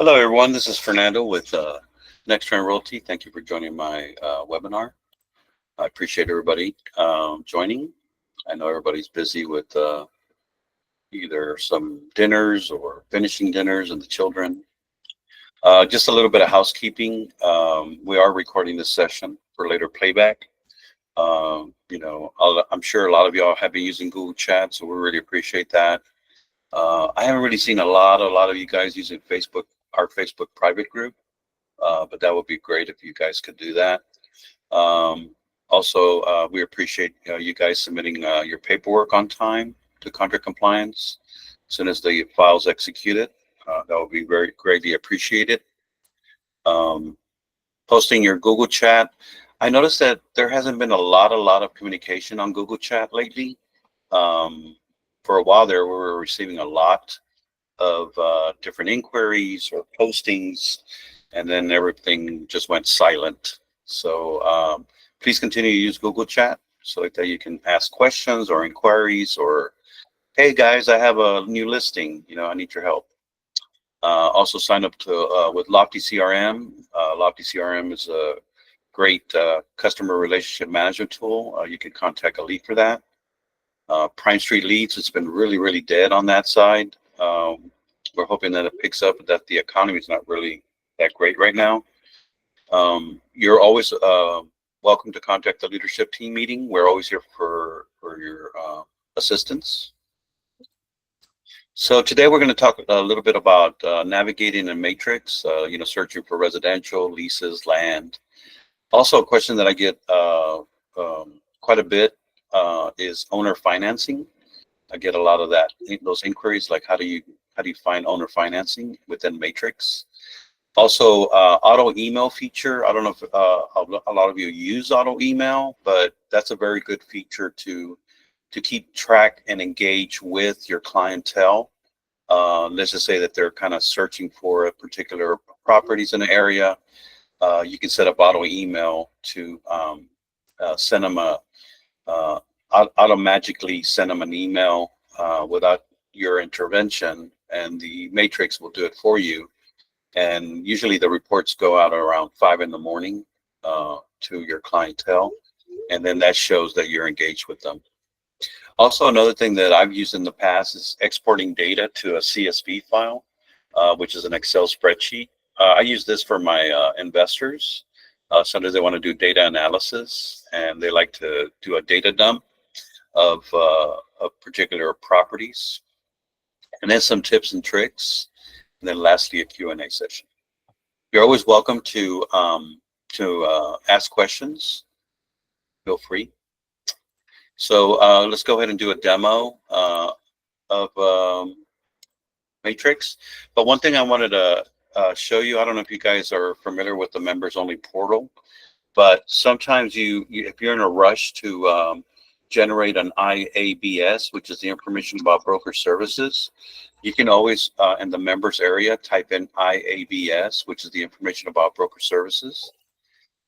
Hello, everyone. This is Fernando with Next Trend Realty. Thank you for joining my webinar. I appreciate everybody joining. I know everybody's busy with either some dinners or finishing dinners and the children. Just a little bit of housekeeping. We are recording this session for later playback. I'm sure a lot of y'all have been using Google Chat, so we really appreciate that. I haven't really seen a lot of you guys using Facebook, our Facebook private group. But that would be great if you guys could do that. Also, we appreciate you guys submitting your paperwork on time to contract compliance. As soon as the file's executed, that would be very greatly appreciated. Posting your Google Chat. I noticed that there hasn't been a lot of communication on Google Chat lately. For a while there, we were receiving a lot of different inquiries or postings, and then everything just went silent. So please continue to use Google Chat so that you can ask questions or inquiries, or, hey guys, I have a new listing, I need your help. Also sign up to with Lofty CRM. Lofty CRM is a great customer relationship management tool. You can contact a lead for that. Prime Street Leads, it's been really dead on that side. We're hoping that it picks up, but that the economy is not really that great right now. You're always welcome to contact the leadership team meeting. We're always here for your assistance. So today we're going to talk a little bit about navigating a matrix, searching for residential, leases, land. Also, a question that I get quite a bit is owner financing. I get a lot of those inquiries, like how do you find owner financing within Matrix. Also, auto email feature. I don't know if a lot of you use auto email, but that's a very good feature to keep track and engage with your clientele. Let's just say that they're kind of searching for a particular properties in the area. You can set up auto email to send them automatically send them an email without your intervention, and the matrix will do it for you. And usually the reports go out around 5 in the morning to your clientele, and then that shows that you're engaged with them. Also, another thing that I've used in the past is exporting data to a CSV file, which is an Excel spreadsheet. I use this for my investors. Sometimes they want to do data analysis, and they like to do a data dump of particular properties, and then some tips and tricks, and then lastly a Q&A session. You're always welcome to ask questions. Feel free. So let's go ahead and do a demo of Matrix. But one thing I wanted to show you, I don't know if you guys are familiar with the members only portal, but sometimes if you're in a rush to generate an IABS, which is the information about broker services, you can always in the members area type in IABS, which is the information about broker services,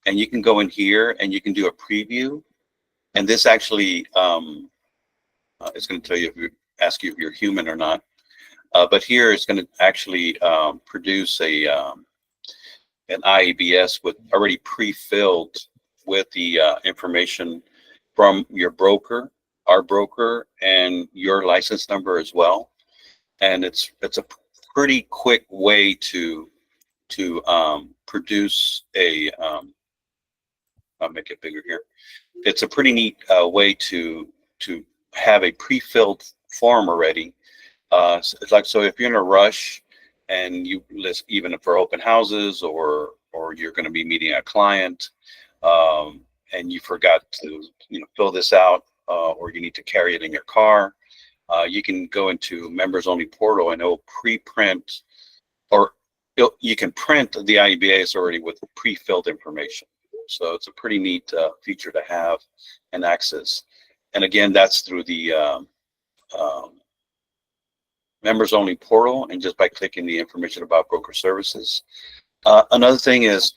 and you can go in here and you can do a preview, and this actually is going to tell you ask you if you're human or not, but here it's going to actually produce an IABS with already pre-filled with the information from your broker, our broker, and your license number as well. And it's a pretty quick way to produce a I'll make it bigger here. It's a pretty neat way to have a pre-filled form already. It's like, so if you're in a rush and you list, even for open houses, or you're going to be meeting a client, and you forgot to fill this out, or you need to carry it in your car, you can go into members only portal and it will pre-print, or you can print the IBAs already with pre-filled information. So it's a pretty neat feature to have and access. And again, that's through the members only portal, and just by clicking the information about broker services. Another thing is,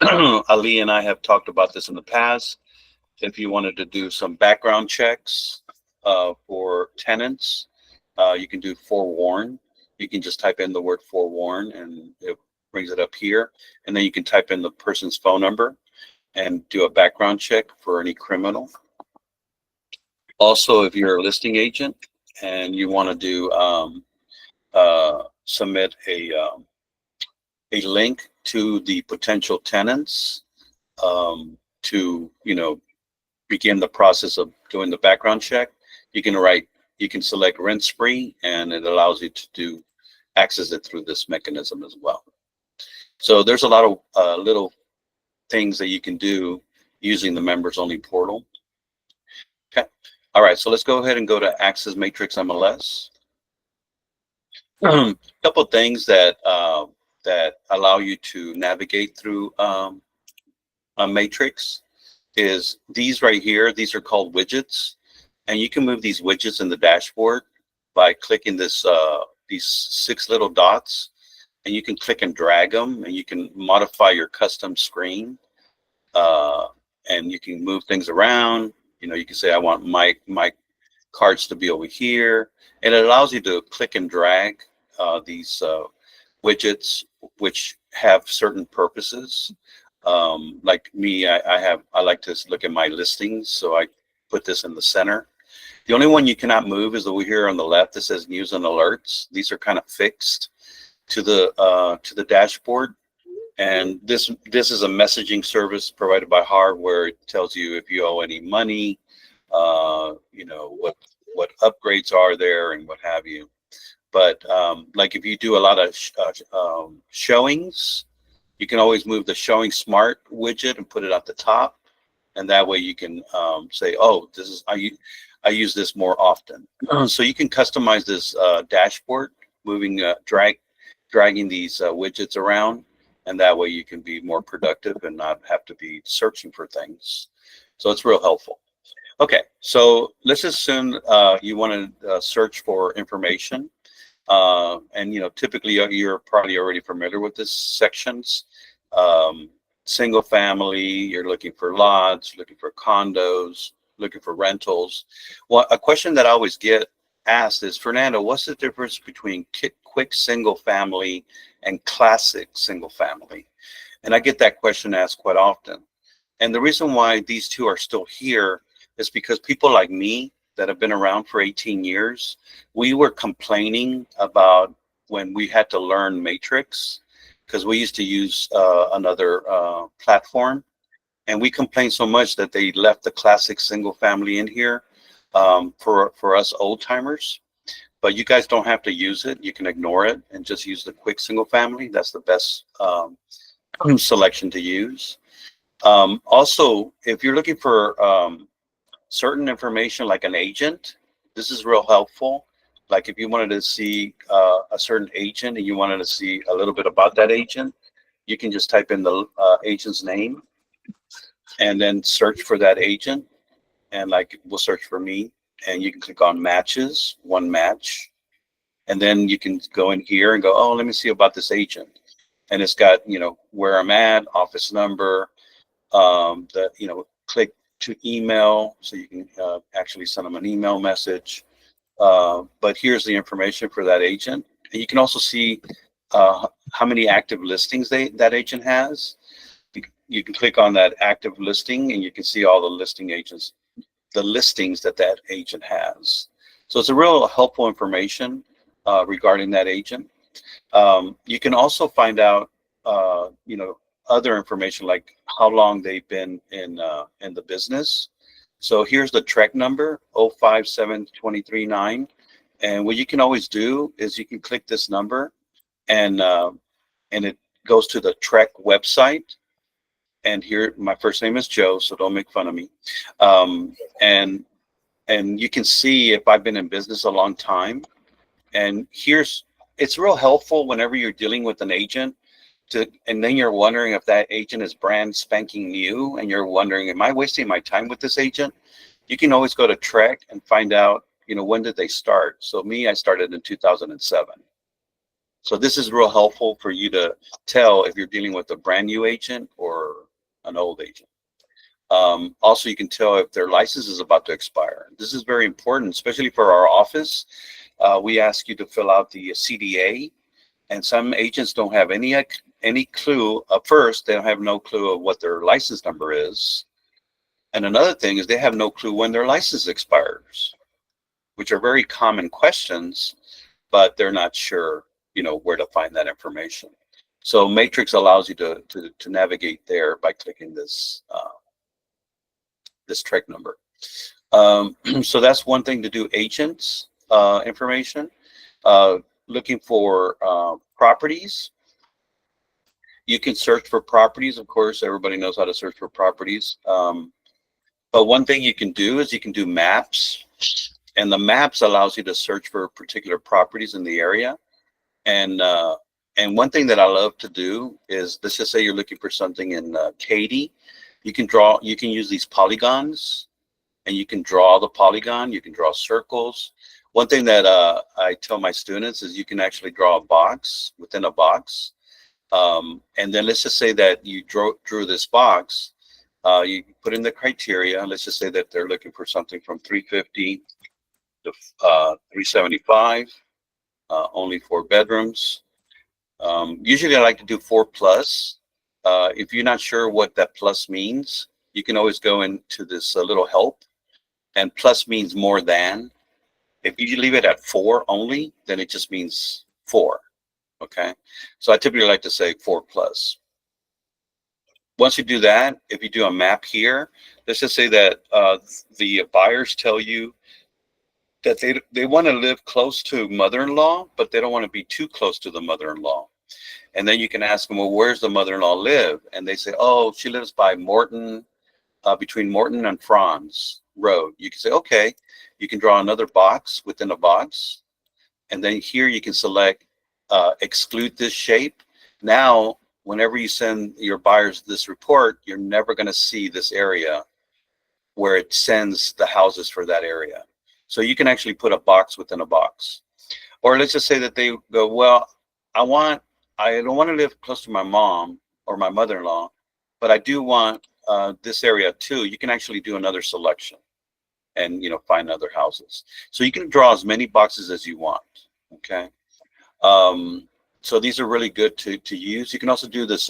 Ali and I have talked about this in the past. If you wanted to do some background checks for tenants, you can do forewarn. You can just type in the word forewarn, and it brings it up here, and then you can type in the person's phone number and do a background check for any criminal. Also, if you're a listing agent and you want to do submit a link to the potential tenants to begin the process of doing the background check, you can select rent spree, and it allows you to access it through this mechanism as well. So there's a lot of little things that you can do using the members only portal. Okay. All right, so let's go ahead and go to Access Matrix MLS. A couple of things that allow you to navigate through a matrix is these right here. These are called widgets, and you can move these widgets in the dashboard by clicking this these 6 little dots, and you can click and drag them, and you can modify your custom screen, and you can move things around. You can say I want my cards to be over here, and it allows you to click and drag these widgets, which have certain purposes. Like me, I like to look at my listings, so I put this in the center. The only one you cannot move is over here on the left that says news and alerts. These are kind of fixed to the dashboard, and this is a messaging service provided by HAR where it tells you if you owe any money, what upgrades are there and what have you. But like if you do a lot of showings, you can always move the showing smart widget and put it at the top, and that way you can say, oh, this is I use this more often. So you can customize this dashboard, moving dragging these widgets around, and that way you can be more productive and not have to be searching for things. So it's real helpful. Okay, so let's assume you want to search for information. And typically you're probably already familiar with this sections. Single family, you're looking for lots, looking for condos, looking for rentals. Well, a question that I always get asked is, Fernando, what's the difference between quick single family and classic single family? And I get that question asked quite often. And the reason why these two are still here is because people like me that have been around for 18 years, we were complaining about when we had to learn Matrix, because we used to use another platform, and we complained so much that they left the classic single family in here for us old timers. But you guys don't have to use it. You can ignore it and just use the quick single family. That's the best selection to use. Also, if you're looking for certain information like an agent, this is real helpful. Like if you wanted to see a certain agent and you wanted to see a little bit about that agent, you can just type in the agent's name and then search for that agent. And like we'll search for me, and you can click on matches, one match. And then you can go in here and go, oh, let me see about this agent. And it's got, where I'm at, office number, click to email, so you can actually send them an email message. But here's the information for that agent. And you can also see how many active listings that agent has. You can click on that active listing, and you can see all the listings that agent has. So it's a real helpful information regarding that agent. You can also find out, other information like how long they've been in the business. So here's the TREC number, 057239. And what you can always do is you can click this number, and it goes to the TREC website. And here, my first name is Joe, so don't make fun of me. And you can see if I've been in business a long time. And it's real helpful whenever you're dealing with an agent, and then you're wondering if that agent is brand spanking new, and you're wondering, am I wasting my time with this agent? You can always go to TREC and find out, when did they start? So I started in 2007. So this is real helpful for you to tell if you're dealing with a brand new agent or an old agent. Also, you can tell if their license is about to expire. This is very important, especially for our office. We ask you to fill out the CDA, and some agents don't have any any clue. First, they have no clue of what their license number is. And another thing is they have no clue when their license expires, which are very common questions, but they're not sure, where to find that information. So Matrix allows you to navigate there by clicking this TREC number. So that's one thing to do. Agents information, looking for properties. You can search for properties. Of course, everybody knows how to search for properties. But one thing you can do is you can do maps, and the maps allows you to search for particular properties in the area. And one thing that I love to do is, let's just say you're looking for something in Katy. You can use these polygons, and you can draw the polygon. You can draw circles. One thing that I tell my students is you can actually draw a box within a box. And then let's just say that you drew this box. You put in the criteria. Let's just say that they're looking for something from 350 to 375, only 4 bedrooms. Usually I like to do 4+. If you're not sure what that plus means, you can always go into this little help, and plus means more than. If you leave it at 4 only, then it just means 4. Okay, so I typically like to say 4+. Once you do that, if you do a map here, let's just say that the buyers tell you that they want to live close to mother-in-law, but they don't want to be too close to the mother-in-law. And then you can ask them, well, where's the mother-in-law live? And they say, oh, she lives by Morton, between Morton and Franz Road. You can say, okay, you can draw another box within a box. And then here you can select exclude this shape. Now, whenever you send your buyers this report, you're never going to see this area where it sends the houses for that area. So you can actually put a box within a box. Or let's just say that they go, well, I don't want to live close to my mom or my mother-in-law, but I do want this area too. You can actually do another selection and find other houses. So you can draw as many boxes as you want. Okay. So these are really good to use. You can also do this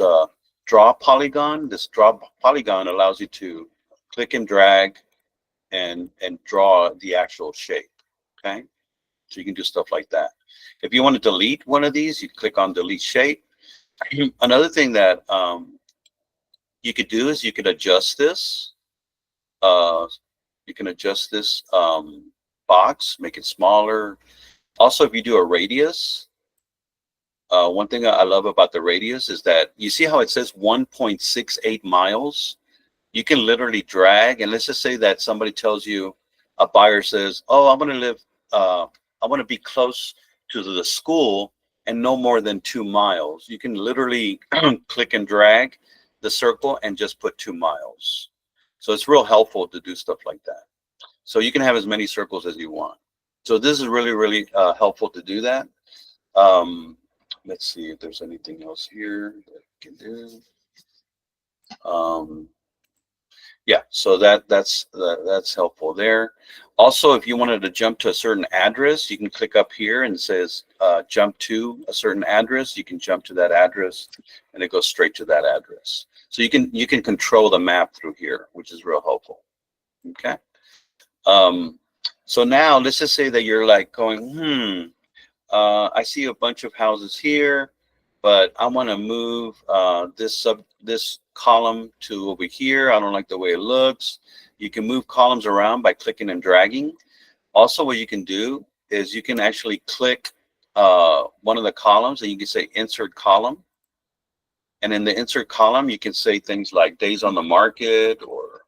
draw polygon. This draw polygon allows you to click and drag and draw the actual shape. Okay, so you can do stuff like that. If you want to delete one of these, you click on delete shape. Another thing that you could do is you could adjust this. You can adjust this box, make it smaller. Also, if you do a radius, one thing I love about the radius is that you see how it says 1.68 miles. You can literally drag, and let's just say that somebody tells you, a buyer says, oh, I want to live, I want to be close to the school and no more than 2 miles. You can literally click and drag the circle and just put 2 miles. So it's real helpful to do stuff like that. So you can have as many circles as you want. So this is really, really helpful to do that. Let's see if there's anything else here that we can do. Yeah, so that's helpful there. Also, if you wanted to jump to a certain address, you can click up here and it says jump to a certain address. You can jump to that address and it goes straight to that address. So you can control the map through here, which is real helpful. Okay. So now let's just say that you're like going, I see a bunch of houses here, but I want to move this column to over here. I don't like the way it looks. You can move columns around by clicking and dragging. Also, what you can do is you can actually click one of the columns and you can say insert column. And in the insert column, you can say things like days on the market or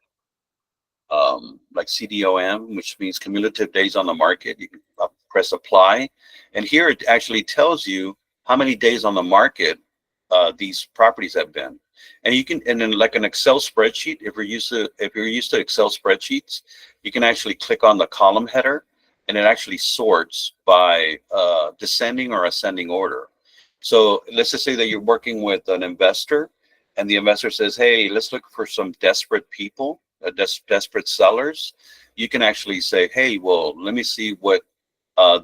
like CDOM, which means cumulative days on the market. You can press apply. And here it actually tells you how many days on the market these properties have been. And you can, and then like an Excel spreadsheet, if you're used to Excel spreadsheets, you can actually click on the column header and it actually sorts by descending or ascending order. So let's just say that you're working with an investor and the investor says, hey, let's look for some desperate people, desperate sellers. You can actually say, hey, well, let me see what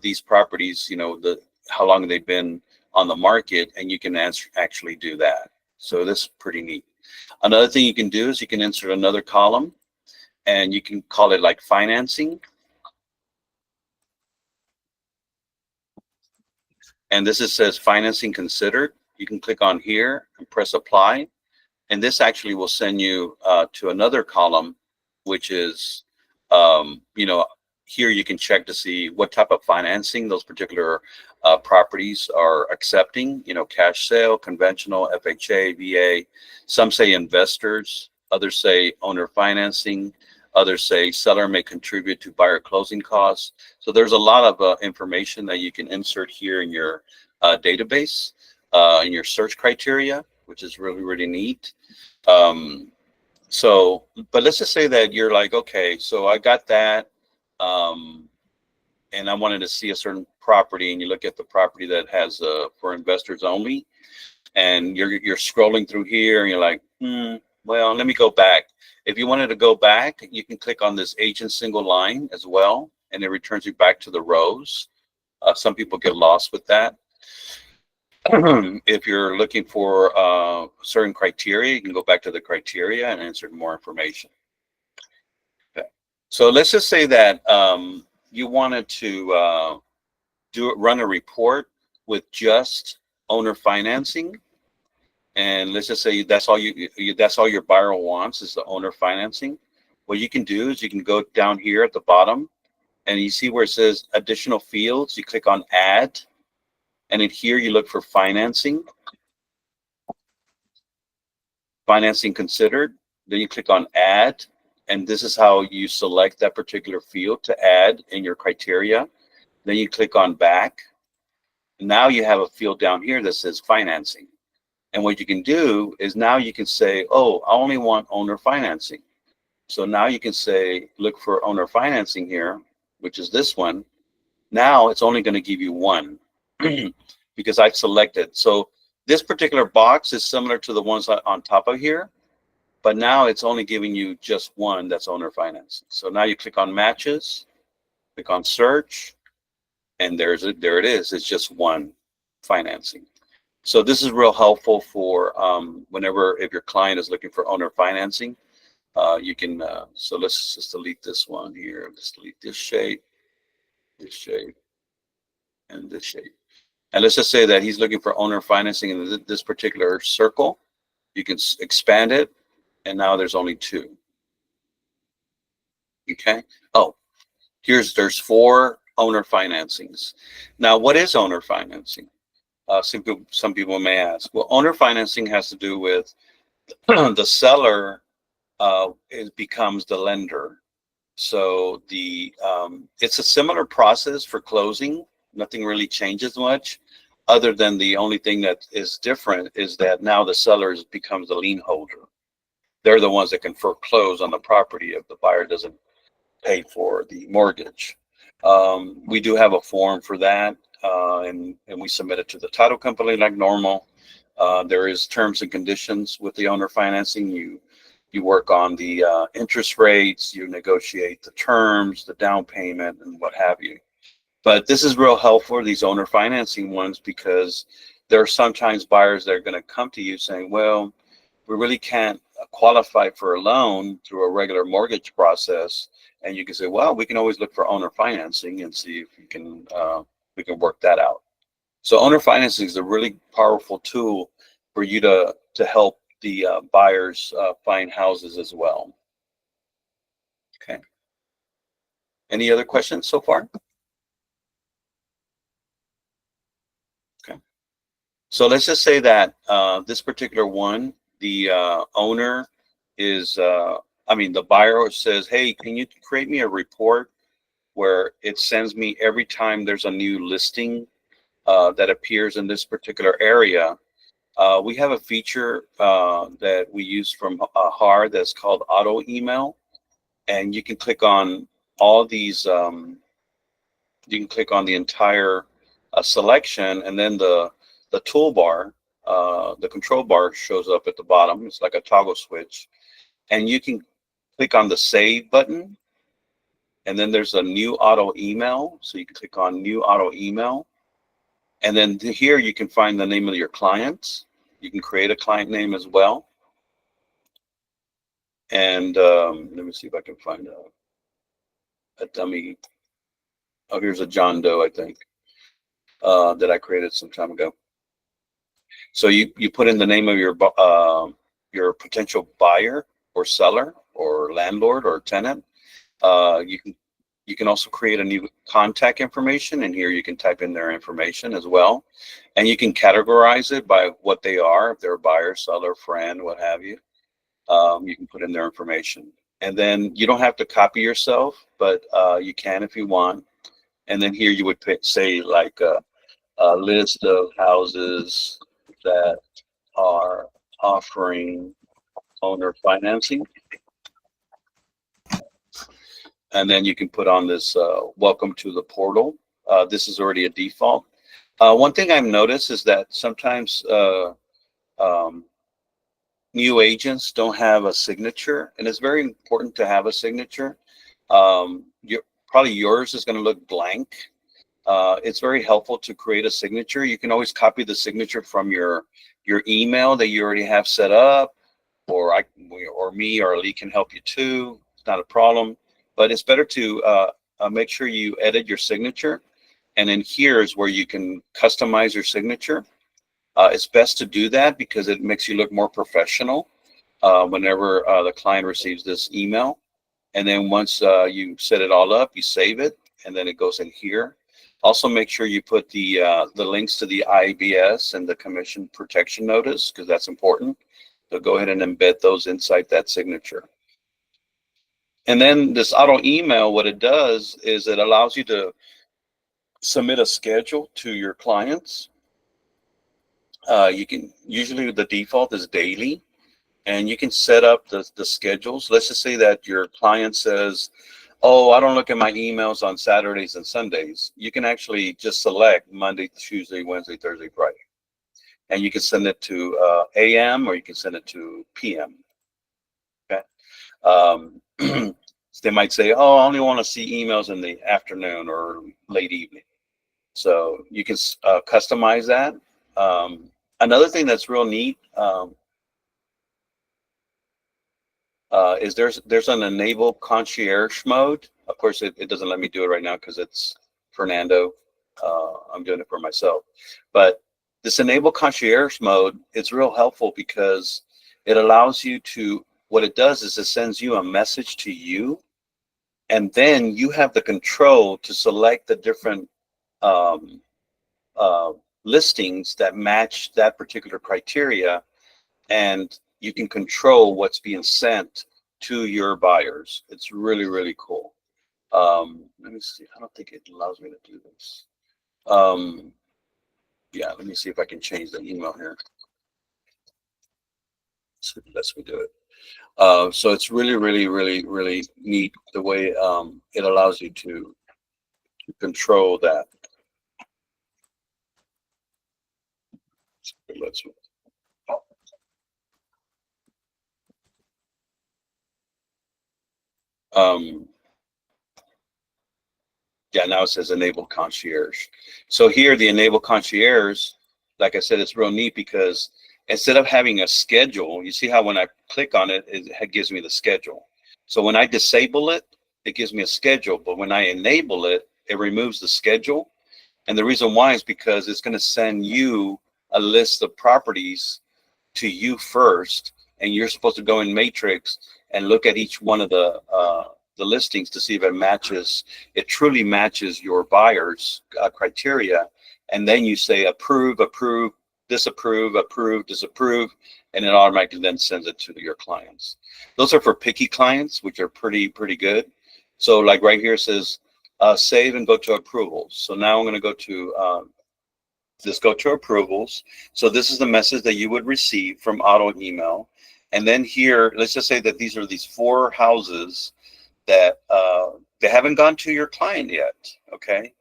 these properties, how long they've been on the market, and you can actually do that. So this is pretty neat. Another thing you can do is you can insert another column, and you can call it like financing. And this says financing considered. You can click on here and press apply. And this actually will send you to another column, which is, here you can check to see what type of financing those particular properties are accepting, cash sale, conventional, FHA, VA. Some say investors, others say owner financing, others say seller may contribute to buyer closing costs. So there's a lot of information that you can insert here in your database, in your search criteria, which is really, really neat. But let's just say that you're like, okay, so I got that, and I wanted to see a certain property, and you look at the property that has for investors only, and you're scrolling through here, and you're like, well, let me go back. If you wanted to go back, you can click on this agent single line as well, and it returns you back to the rows. Some people get lost with that. If you're looking for certain criteria, you can go back to the criteria and insert more information. Okay. So let's just say that you wanted to run a report with just owner financing, and let's just say that's all your buyer wants is the owner financing. What you can do is you can go down here at the bottom, and you see where it says additional fields. You click on add, and in here you look for financing considered. Then you click on add, and this is how you select that particular field to add in your criteria. Then you click on back. Now you have a field down here that says financing. And what you can do is now you can say, oh, I only want owner financing. So now you can say, look for owner financing here, which is this one. Now it's only going to give you one because I've selected. So this particular box is similar to the ones on top of here, but now it's only giving you just one that's owner financing. So now you click on matches, click on search, and there it is. It's just one financing. So this is real helpful for if your client is looking for owner financing, you can, so let's just delete this one here. Let's delete this shape, and this shape. And let's just say that he's looking for owner financing in this particular circle. You can expand it, and now there's only two. Okay. Oh, there's 4 owner financings. Now, what is owner financing? Some people may ask. Well, owner financing has to do with the seller becomes the lender. So it's a similar process for closing. Nothing really changes much, other than the only thing that is different is that now the seller becomes the lien holder. They're the ones that can foreclose on the property if the buyer doesn't pay for the mortgage. We do have a form for that, and we submit it to the title company like normal. There is terms and conditions with the owner financing. You work on the interest rates, you negotiate the terms, the down payment, and what have you. But this is real helpful, these owner financing ones, because there are sometimes buyers that are going to come to you saying, well, we really can't qualify for a loan through a regular mortgage process. And you can say, well, we can always look for owner financing and see if we can work that out. So owner financing is a really powerful tool for you to help the buyers find houses as well. Okay. Any other questions so far? Okay. So let's just say that this particular one, the owner is, the buyer says, hey, can you create me a report where it sends me every time there's a new listing that appears in this particular area? We have a feature that we use from HAR that's called auto email, and you can click on all these. You can click on the entire selection, and then the toolbar, the control bar shows up at the bottom. It's like a toggle switch, and you can click on the save button, and then there's a new auto email. So you can click on new auto email, And then here you can find the name of your clients. You can create a client name as well. And let me see if I can find a dummy. Oh, here's a John Doe, I think, that I created some time ago. So you put in the name of your potential buyer or seller or landlord or tenant. You can also create a new contact information, and here you can type in their information as well, and you can categorize it by what they are. If they're a buyer, seller, friend, what have you. You can put in their information, and then you don't have to copy yourself, but you can if you want. And then here you would say like a list of houses that are offering owner financing, and then you can put on this welcome to the portal. This is already a default. One thing I've noticed is that sometimes um, new agents don't have a signature, and it's very important to have a signature. Probably yours is going to look blank. It's very helpful to create a signature. You can always copy the signature from your email that you already have set up, or me or Lee can help you too. It's not a problem, but it's better to make sure you edit your signature. And then here is where you can customize your signature. It's best to do that because it makes you look more professional whenever the client receives this email. And then once you set it all up, you save it, and then it goes in here. Also, make sure you put the links to the IBS and the commission protection notice, because that's important. So go ahead and embed those inside that signature. And then this auto email, what it does is it allows you to submit a schedule to your clients. You can usually the default is daily, and you can set up the schedules. Let's just say that your client says, oh, I don't look at my emails on Saturdays and Sundays. You can actually just select Monday, Tuesday, Wednesday, Thursday, Friday. And you can send it to AM, or you can send it to PM. Okay. So they might say, oh, I only want to see emails in the afternoon or late evening. So you can customize that. Another thing that's real neat is there's an enable concierge mode. Of course, it doesn't let me do it right now because it's Fernando. I'm doing it for myself. But this enable concierge mode is real helpful because it allows you to, what it does is it sends you a message to you, and then you have the control to select the different um, uh, listings that match that particular criteria, and you can control what's being sent to your buyers. It's really, really cool. Let me see. I don't think it allows me to do this. Yeah, let me see if I can change the email here. So it lets me do it. So it's really, really, really, really neat the way it allows you to control that. It lets me. Um, yeah, now it says enable concierge. So here, the enable concierge, like I said, it's real neat because instead of having a schedule, you see how when I click on it, it gives me the schedule. So when I disable it, it gives me a schedule. But when I enable it, it removes the schedule. And the reason why is because it's going to send you a list of properties to you first, and you're supposed to go in Matrix and look at each one of the listings to see if it truly matches your buyer's criteria, and then you say approve, approve, disapprove, approve, disapprove, and it automatically then sends it to your clients. Those are for picky clients, which are pretty good. So like right here it says save and go to approvals. So now I'm going to go to just go to approvals. So this is the message that you would receive from auto email. And then here, let's just say that these 4 houses that they haven't gone to your client yet, okay?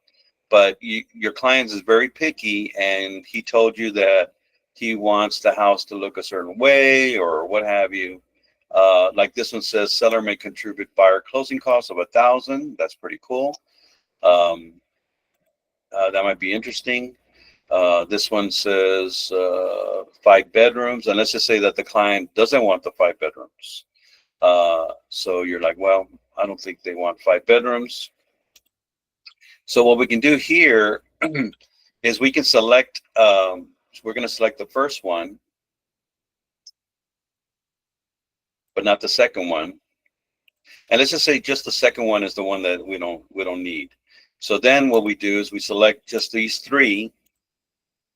But your client is very picky, and he told you that he wants the house to look a certain way or what have you. Like this one says, seller may contribute buyer closing costs of 1,000. That's pretty cool. That might be interesting. This one says 5 bedrooms, and let's just say that the client doesn't want the 5 bedrooms. So you're like, well, I don't think they want 5 bedrooms. So what we can do here is we can select, we're going to select the first one, but not the second one. And let's just say just the second one is the one that we don't need. So then what we do is we select just these three,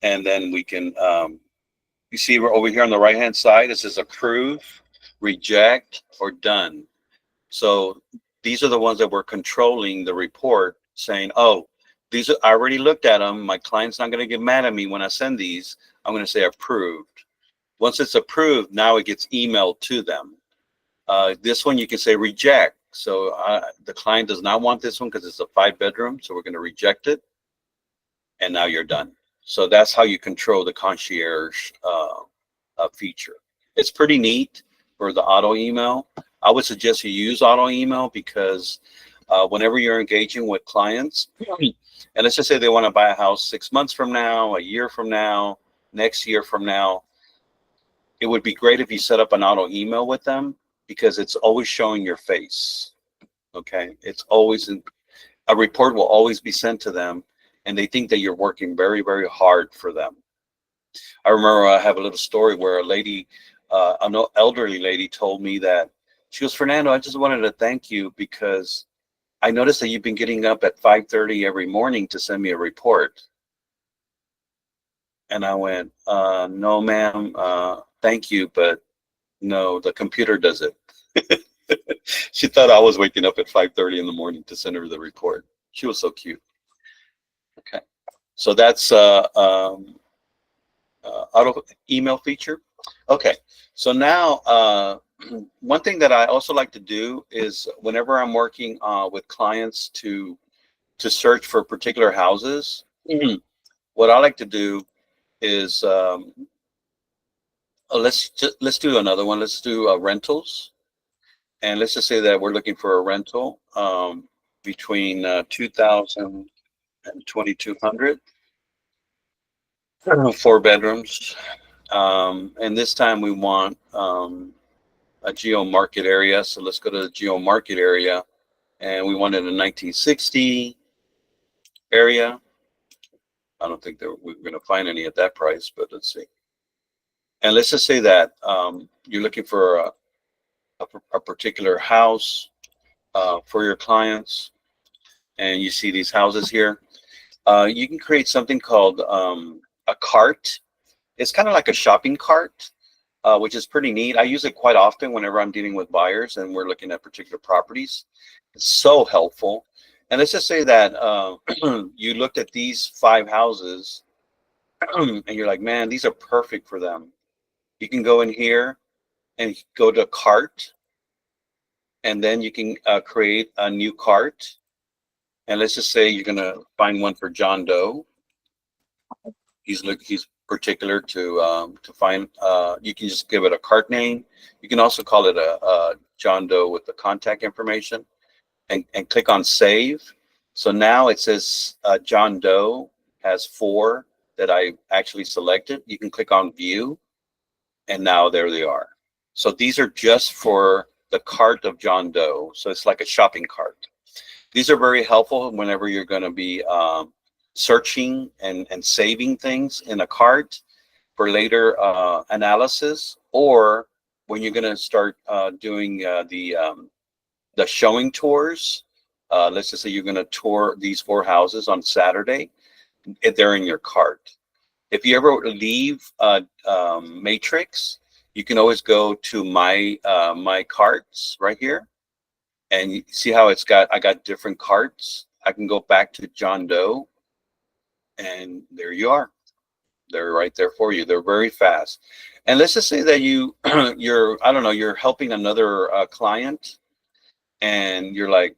and then we can, you see over here on the right hand side, it says approve, reject, or done. So these are the ones that we're controlling the report, saying, oh, these are, I already looked at them. My client's not going to get mad at me when I send these. I'm going to say approved. Once it's approved, now it gets emailed to them. This one you can say reject. So the client does not want this one because it's a 5 bedroom. So we're going to reject it. And now you're done. So that's how you control the concierge feature. It's pretty neat for the auto email. I would suggest you use auto email because whenever you're engaging with clients, and let's just say they want to buy a house 6 months from now, a year from now, next year from now, it would be great if you set up an auto email with them because it's always showing your face. Okay, it's always a report will always be sent to them, and they think that you're working very, very hard for them. I remember I have a little story where a lady, an elderly lady, told me that she goes, Fernando, I just wanted to thank you because I noticed that you've been getting up at 5:30 every morning to send me a report. And I went, no, ma'am, thank you, but no, the computer does it. She thought I was waking up at 5:30 in the morning to send her the report. She was so cute. Okay, so that's auto email feature. Okay, so now one thing that I also like to do is whenever I'm working with clients to search for particular houses, what I like to do is let's do another one. Let's do rentals, and let's just say that we're looking for a rental between 2,000 and 2,200, 4 bedrooms, and this time we want a geo market area. So let's go to the geo market area, and we wanted a 1960 area. I don't think that we're going to find any at that price, but let's see. And let's just say that you're looking for a particular house for your clients, and you see these houses here. You can create something called a cart. It's kind of like a shopping cart, which is pretty neat. I use it quite often whenever I'm dealing with buyers and we're looking at particular properties. It's so helpful. And let's just say that you looked at these 5 houses and you're like, man, these are perfect for them. You can go in here and go to cart, and then you can create a new cart. And let's just say you're going to find one for John Doe. He's particular to find. You can just give it a cart name. You can also call it a John Doe with the contact information, and click on save. So now it says John Doe has 4 that I actually selected. You can click on view, and now there they are. So these are just for the cart of John Doe. So it's like a shopping cart. These are very helpful whenever you're going to be searching and saving things in a cart for later analysis, or when you're going to start doing the showing tours. Let's just say you're going to tour these 4 houses on Saturday. They're in your cart. If you ever leave Matrix, you can always go to my carts right here, and you see how I got different carts. I can go back to John Doe, and there you are. They're right there for you. They're very fast. And let's just say that I don't know, you're helping another client, and you're like,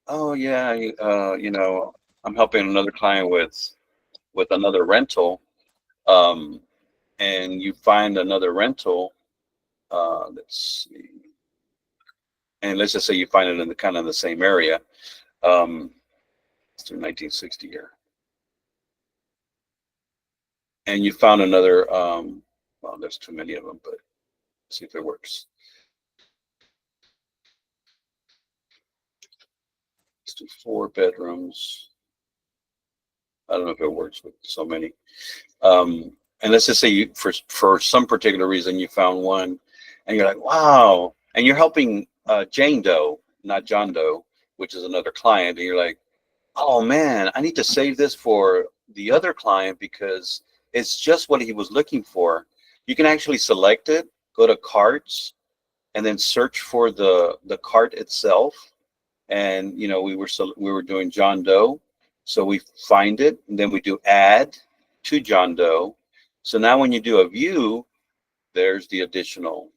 oh yeah, I'm helping another client with another rental, um, and you find another rental. Let's see, and let's just say you find it in the kind of the same area. Let's do 1960 here. and you found another, well, there's too many of them, but let's see if it works. Let's do 4 bedrooms. I don't know if it works with so many. And let's just say you, for some particular reason, you found one, and you're like, wow, and you're helping Jane Doe, not John Doe, which is another client, and you're like, oh man, I need to save this for the other client because it's just what he was looking for. You can actually select it, go to carts, and then search for the cart itself. And we were doing John Doe, so we find it, and then we do add to John Doe. So now when you do a view, there's the additional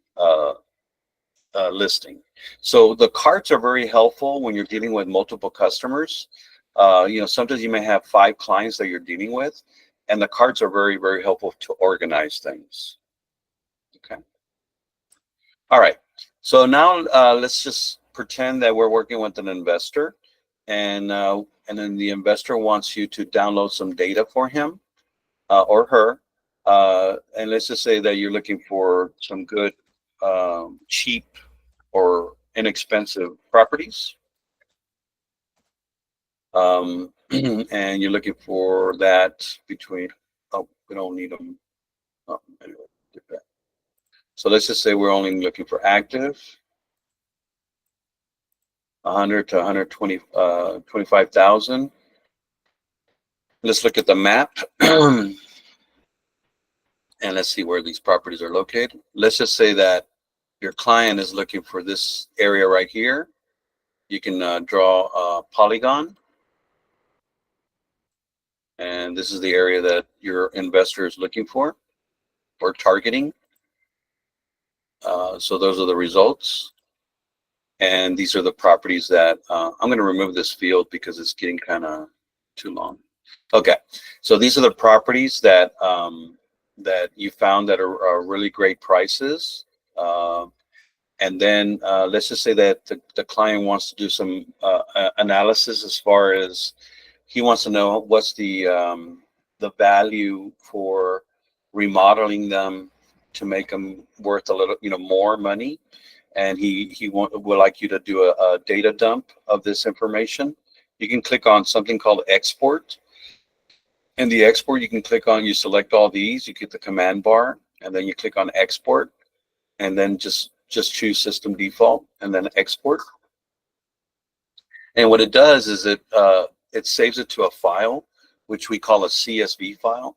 listing. So the carts are very helpful when you're dealing with multiple customers. Sometimes you may have 5 clients that you're dealing with, and the carts are very, very helpful to organize things. Okay. All right. So now let's just pretend that we're working with an investor, and then the investor wants you to download some data for him or her. And let's just say that you're looking for some good, cheap or inexpensive properties. And you're looking for that between, oh, we don't need them. Oh, anyway, so let's just say we're only looking for active, 100 to 120, 25,000. Let's look at the map and let's see where these properties are located. Let's just say that your client is looking for this area right here. You can draw a polygon, and this is the area that your investor is looking for or targeting. So those are the results. And these are the properties that I'm going to remove this field because it's getting kind of too long. Okay, so these are the properties that that you found that are really great prices. And then let's just say that the client wants to do some analysis as far as he wants to know what's the value for remodeling them to make them worth a little, more money. And he would like you to do a data dump of this information. You can click on something called export. In the export, you can click on, you select all these, you get the command bar, and then you click on export, and then just choose system default, and then export. And what it does is it saves it to a file, which we call a CSV file.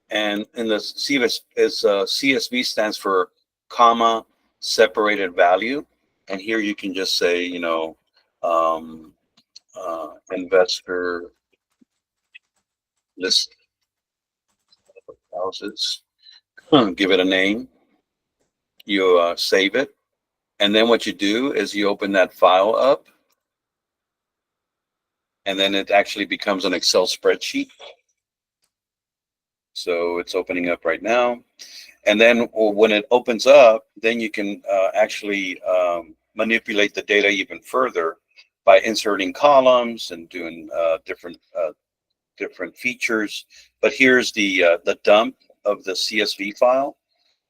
And in the CSV stands for comma separated value. And here you can just say, investor list houses, give it a name, you save it. And then what you do is you open that file up, and then it actually becomes an Excel spreadsheet. So it's opening up right now. And then when it opens up, then you can actually manipulate the data even further by inserting columns and doing different features. But here's the dump of the CSV file.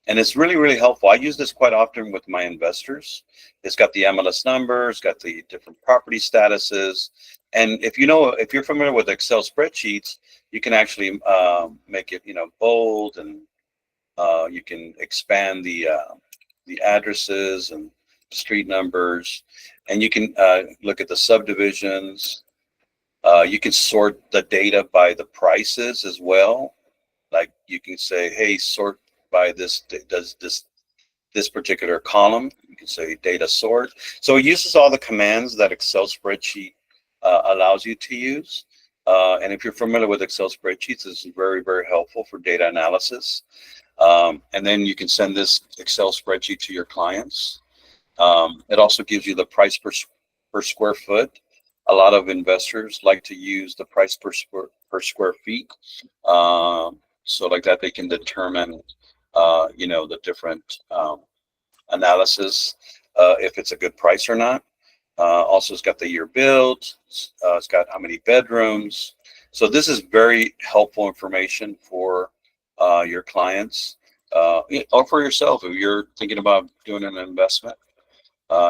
And it's really, really helpful. I use this quite often with my investors. It's got the MLS number, it's got the different property statuses. And if you're familiar with Excel spreadsheets, you can actually make it, bold, and you can expand the addresses and street numbers, and you can look at the subdivisions. You can sort the data by the prices as well. Like you can say, hey, sort by this, does this particular column. You can say data sort. So it uses all the commands that Excel spreadsheet allows you to use. And if you're familiar with Excel spreadsheets, this is very, very helpful for data analysis. And then you can send this Excel spreadsheet to your clients. It also gives you the price per square foot. A lot of investors like to use the price per square feet. So like that, they can determine, the different analysis, if it's a good price or not. Also, it's got the year built. It's got how many bedrooms. So this is very helpful information for your clients or for yourself. If you're thinking about doing an investment,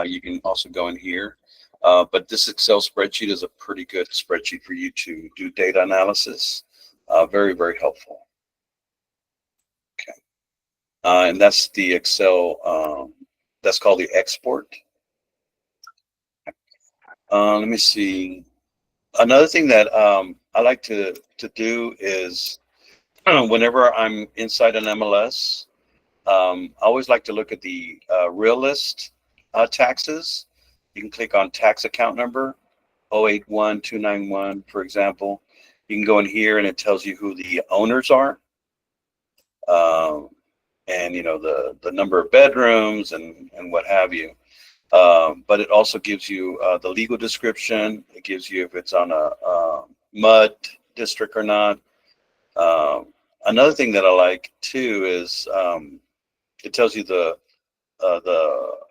you can also go in here. But this Excel spreadsheet is a pretty good spreadsheet for you to do data analysis. Very, very helpful. Okay. And that's the Excel, that's called the export. Let me see. Another thing that I like to do is whenever I'm inside an MLS, I always like to look at the realist taxes. You can click on tax account number 081291, for example. You can go in here and it tells you who the owners are, um, and the number of bedrooms and what have you. But it also gives you the legal description. It gives you if it's on a mud district or not. Um, Another thing that I like too is it tells you the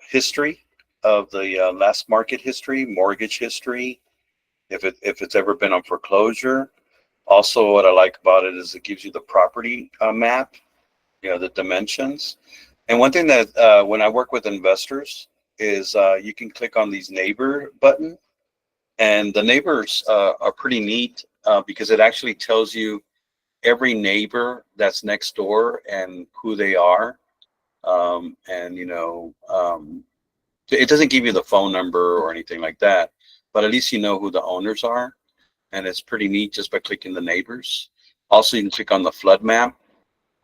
history of the last market history, mortgage history, if it's ever been on foreclosure. Also, what I like about it is it gives you the property map, the dimensions. And one thing that when I work with investors is you can click on these neighbor button, and the neighbors are pretty neat because it actually tells you every neighbor that's next door and who they are. And it doesn't give you the phone number or anything like that, but at least you know who the owners are, and it's pretty neat just by clicking the neighbors. Also, you can click on the flood map,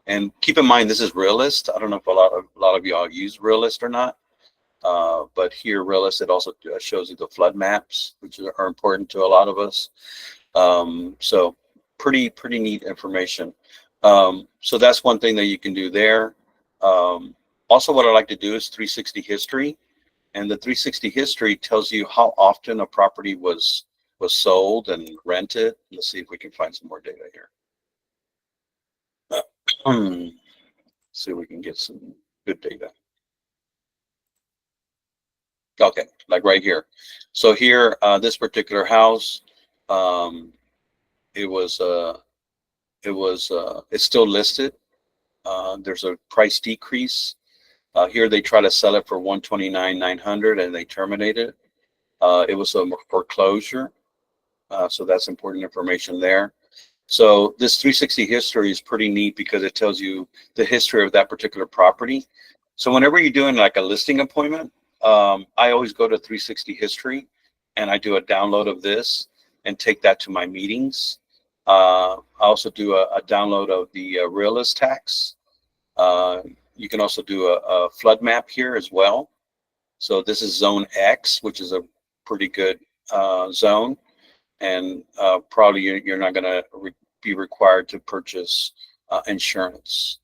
and keep in mind this is Realist. I don't know if a lot of y'all use Realist or not, but here Realist, it also shows you the flood maps, which are important to a lot of us. So pretty neat information. So that's one thing that you can do there. Also, what I like to do is 360 history, and the 360 history tells you how often a property was sold and rented. Let's see if we can find some more data here. See if we can get some good data. Okay, like right here. So here, this particular house, um, it was it's still listed. There's a price decrease. Here they try to sell it for 129,900 and they terminate it. It was a foreclosure, so that's important information there. So this 360 history is pretty neat because it tells you the history of that particular property. So whenever you're doing like a listing appointment, I always go to 360 history and I do a download of this and take that to my meetings. I also do a download of the realist tax. You can also do a flood map here as well. So this is zone X, which is a pretty good zone. And probably you're not going to be required to purchase insurance.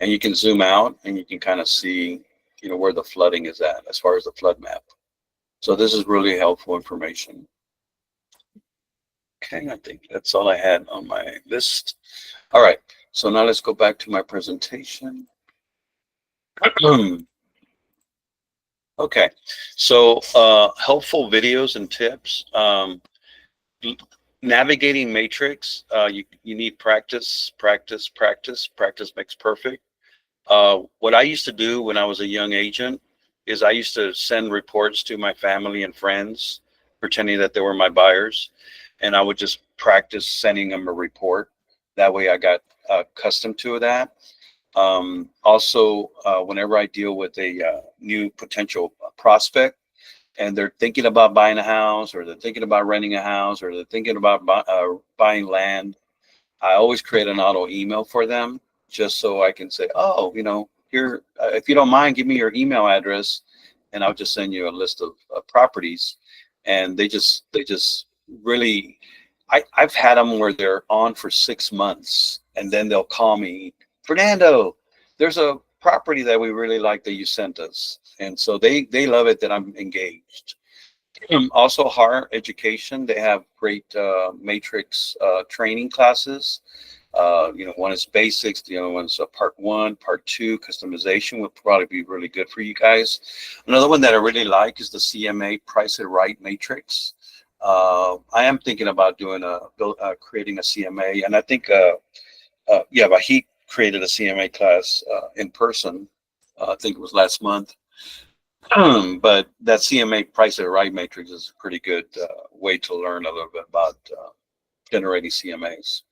And you can zoom out and you can kind of see, where the flooding is at as far as the flood map. So this is really helpful information. Okay, I think that's all I had on my list. All right, so now let's go back to my presentation. Okay, so helpful videos and tips. Navigating matrix, you need practice, practice, practice. Practice makes perfect. What I used to do when I was a young agent is I used to send reports to my family and friends, pretending that they were my buyers, and I would just practice sending them a report. That way I got accustomed to that. Also, whenever I deal with a new potential prospect and they're thinking about buying a house or they're thinking about renting a house or they're thinking about buying land, I always create an auto email for them just so I can say, oh, here, if you don't mind, give me your email address and I'll just send you a list of properties. And they just really, I've had them where they're on for 6 months and then they'll call me, Fernando, there's a property that we really like that you sent us. And so they love it that I'm engaged. Also, HAR education, they have great matrix training classes. One is basics, the other one's part 1, part 2, customization would probably be really good for you guys. Another one that I really like is the CMA Price It Right matrix. I am thinking about doing creating a CMA, and I think yeah, but he created a CMA class in person. I think it was last month. But that CMA Price It Right matrix is a pretty good way to learn a little bit about generating CMAs.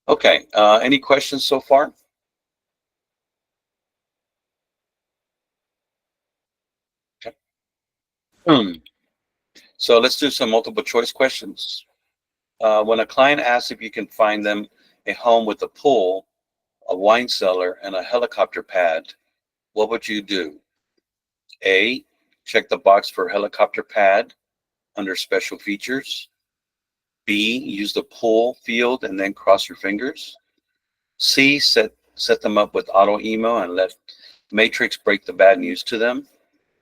Okay, any questions so far? Okay. So let's do some multiple choice questions. When a client asks if you can find them a home with a pool, a wine cellar, and a helicopter pad, what would you do? A, check the box for helicopter pad under special features. B, use the pool field and then cross your fingers. C, set them up with auto email and let Matrix break the bad news to them.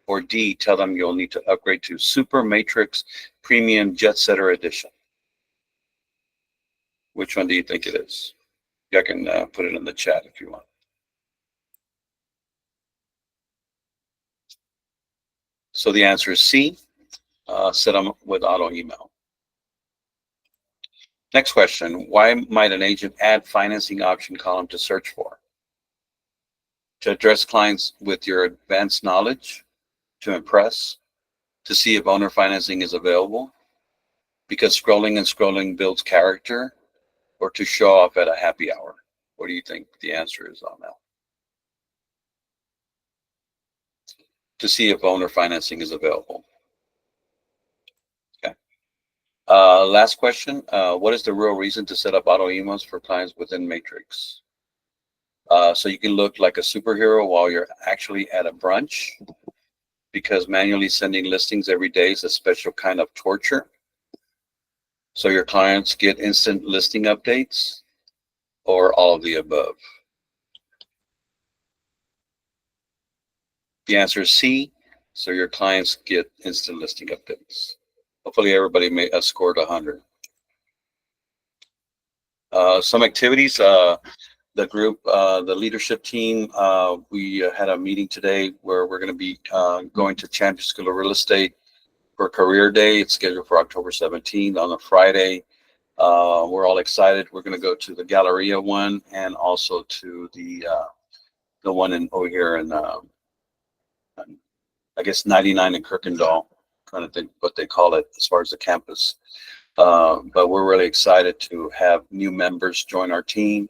Or D, tell them you'll need to upgrade to Super Matrix Premium Jet Setter Edition. Which one do you think it is? I can put it in the chat if you want. So the answer is C, set them with auto email. Next question, why might an agent add financing option column to search for? To address clients with your advanced knowledge, to impress, to see if owner financing is available, because scrolling and scrolling builds character, or to show off at a happy hour? What do you think the answer is on that? To see if owner financing is available. Okay. Last question. What is the real reason to set up auto emails for clients within Matrix? So you can look like a superhero while you're actually at a brunch, because manually sending listings every day is a special kind of torture. So your clients get instant listing updates, or all of the above? The answer is C. So your clients get instant listing updates. Hopefully everybody scored 100. Some activities, the group, the leadership team, we had a meeting today where we're going to be going to Champion School of Real Estate for Career Day. It's scheduled for October 17th on a Friday. We're all excited. We're going to go to the Galleria one and also to the one over here in I guess 99 in Kirkendall, kind of think what they call it as far as the campus. But we're really excited to have new members join our team.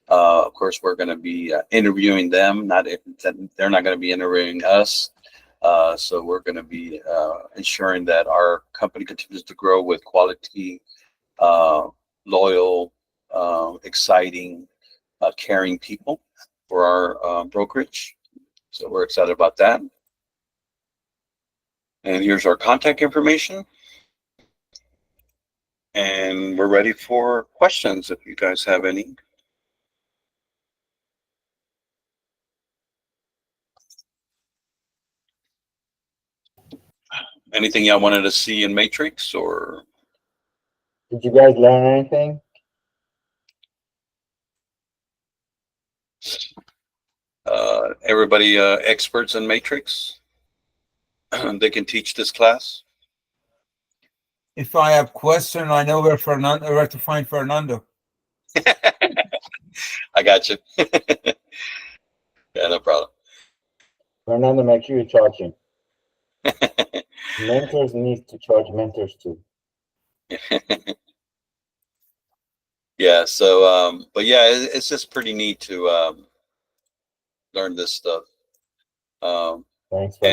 Of course, we're going to be interviewing them. They're not going to be interviewing us. So we're going to be ensuring that our company continues to grow with quality, loyal, exciting, caring people for our brokerage. So we're excited about that. And here's our contact information. And we're ready for questions if you guys have any. Anything y'all wanted to see in Matrix, or? Did you guys learn anything? Everybody experts in Matrix? They can teach this class? If I have question, I know where to find Fernando. I got you. Yeah, no problem. Fernando, make sure you charge him. Mentors need to charge mentors too. Yeah, so but yeah, it's just pretty neat to learn this stuff. Thanks for